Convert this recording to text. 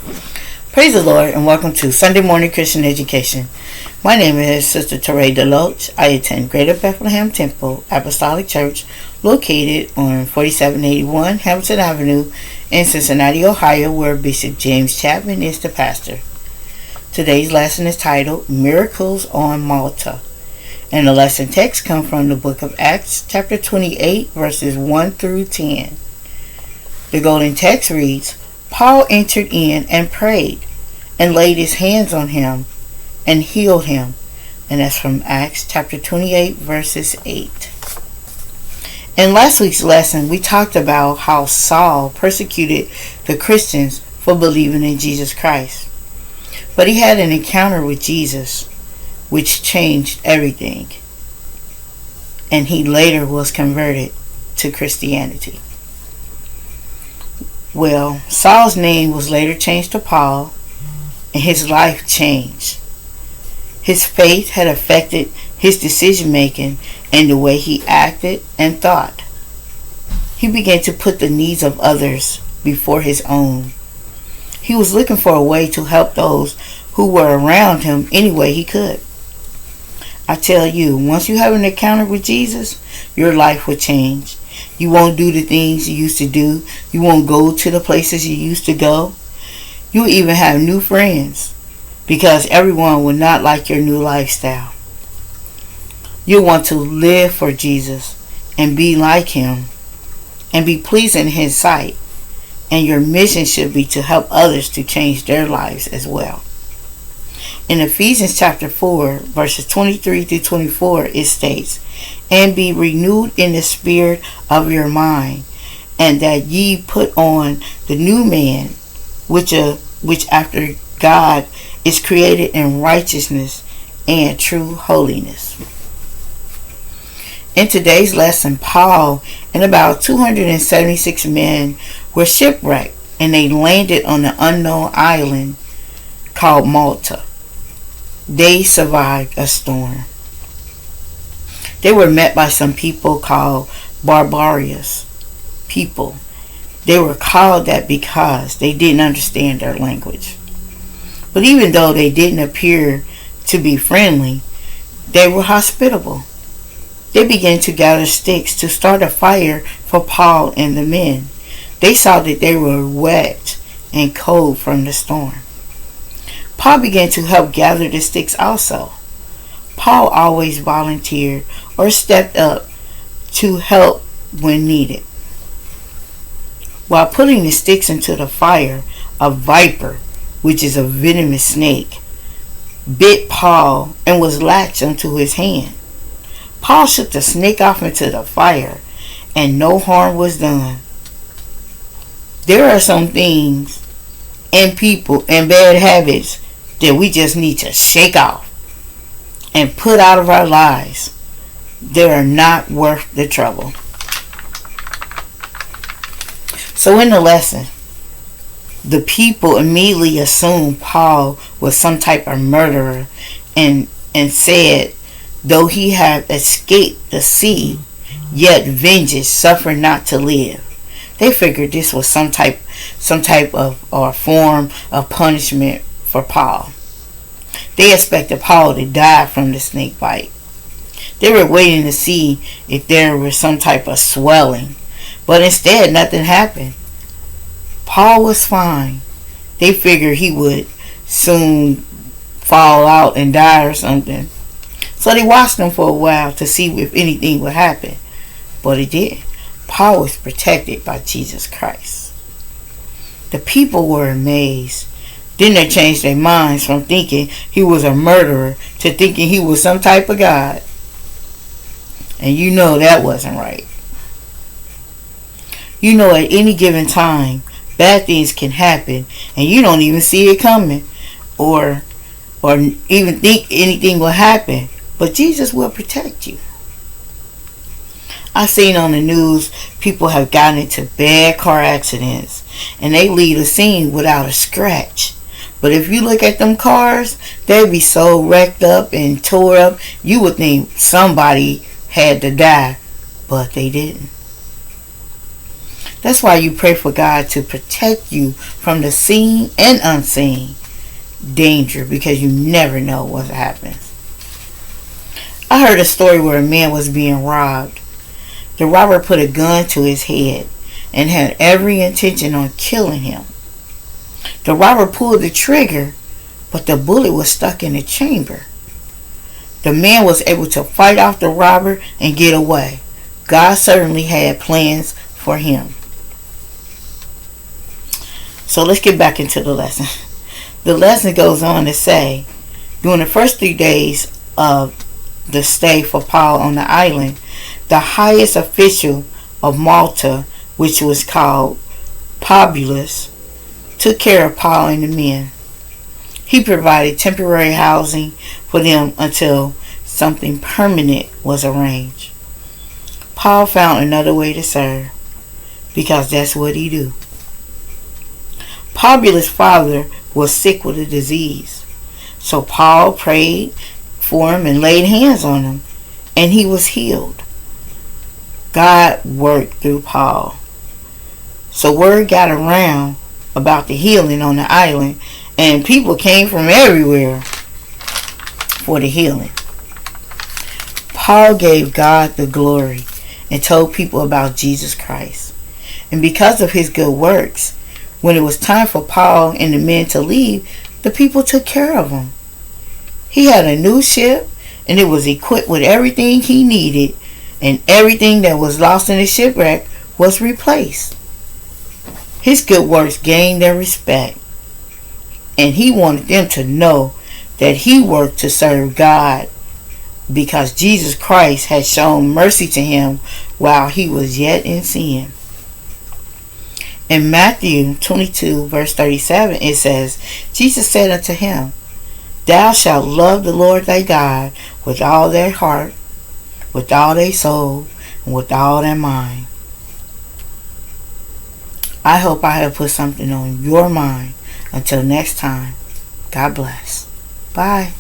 Praise the Lord and welcome to Sunday Morning Christian Education. My name is Sister Teraie Deloach. I attend Greater Bethlehem Temple Apostolic Church located on 4781 Hamilton Avenue in Cincinnati, Ohio, where Bishop James Chapman is the pastor. Today's lesson is titled Miracles on Malta, and the lesson text comes from the book of Acts chapter 28 verses 1 through 10. The golden text reads, Paul entered in and prayed and laid his hands on him and healed him. And that's from Acts chapter 28 verses 8. In last week's lesson, we talked about how Saul persecuted the Christians for believing in Jesus Christ. But he had an encounter with Jesus which changed everything. And he later was converted to Christianity. Well, Saul's name was later changed to Paul, and his life changed. His faith had affected his decision making and the way he acted and thought. He began to put the needs of others before his own. He was looking for a way to help those who were around him any way he could. I tell you, once you have an encounter with Jesus, your life will change. You won't do the things you used to do. You won't go to the places you used to go. You'll even have new friends because everyone will not like your new lifestyle. You'll want to live for Jesus and be like him and be pleasing in his sight. And your mission should be to help others to change their lives as well. In Ephesians chapter 4, verses 23 through 24, it states, And be renewed in the spirit of your mind, and that ye put on the new man, which after God is created in righteousness and true holiness. In today's lesson, Paul and about 276 men were shipwrecked, and they landed on an unknown island called Malta. They survived a storm. They were met by some people called barbarous people. They were called that because they didn't understand their language. But even though they didn't appear to be friendly, they were hospitable. They began to gather sticks to start a fire for Paul and the men. They saw that they were wet and cold from the storm. Paul began to help gather the sticks also. Paul always volunteered or stepped up to help when needed. While putting the sticks into the fire, a viper, which is a venomous snake, bit Paul and was latched onto his hand. Paul shook the snake off into the fire and no harm was done. There are some things and people and bad habits that we just need to shake off and put out of our lives. They are not worth the trouble. So in the lesson, the people immediately assumed Paul was some type of murderer and said, though he had escaped the sea, yet vengeance suffered not to live. They figured this was some type of or form of punishment for Paul. They expected Paul to die from the snake bite. They were waiting to see if there was some type of swelling, but instead nothing happened. Paul was fine. They figured he would soon fall out and die or something. So they watched him for a while to see if anything would happen, but it did. Paul was protected by Jesus Christ. The people were amazed. Then they changed their minds from thinking he was a murderer to thinking he was some type of God. And you know that wasn't right. You know at any given time, bad things can happen and you don't even see it coming or even think anything will happen. But Jesus will protect you. I've seen on the news people have gotten into bad car accidents and they leave the scene without a scratch. But if you look at them cars, they'd be so wrecked up and tore up, you would think somebody had to die, but they didn't. That's why you pray for God to protect you from the seen and unseen danger, because you never know what happens. I heard a story where a man was being robbed. The robber put a gun to his head and had every intention on killing him. The robber pulled the trigger, but the bullet was stuck in the chamber. The man was able to fight off the robber and get away. God certainly had plans for him. So let's get back into the lesson. The lesson goes on to say, during the first 3 days of the stay for Paul on the island, the highest official of Malta, which was called Publius, took care of Paul and the men. He provided temporary housing for them until something permanent was arranged. Paul found another way to serve, because that's what he do. Publius' father was sick with a disease, so Paul prayed for him and laid hands on him, and he was healed. God worked through Paul. So word got around about the healing on the island, and people came from everywhere for the healing. Paul gave God the glory and told people about Jesus Christ. And because of his good works, when it was time for Paul and the men to leave, the people took care of him. He had a new ship, and it was equipped with everything he needed, and everything that was lost in the shipwreck was replaced. His good works gained their respect, and he wanted them to know that he worked to serve God, because Jesus Christ had shown mercy to him while he was yet in sin. In Matthew 22 verse 37 it says, Jesus said unto him, Thou shalt love the Lord thy God with all their heart, with all their soul, and with all their mind. I hope I have put something on your mind. Until next time, God bless. Bye.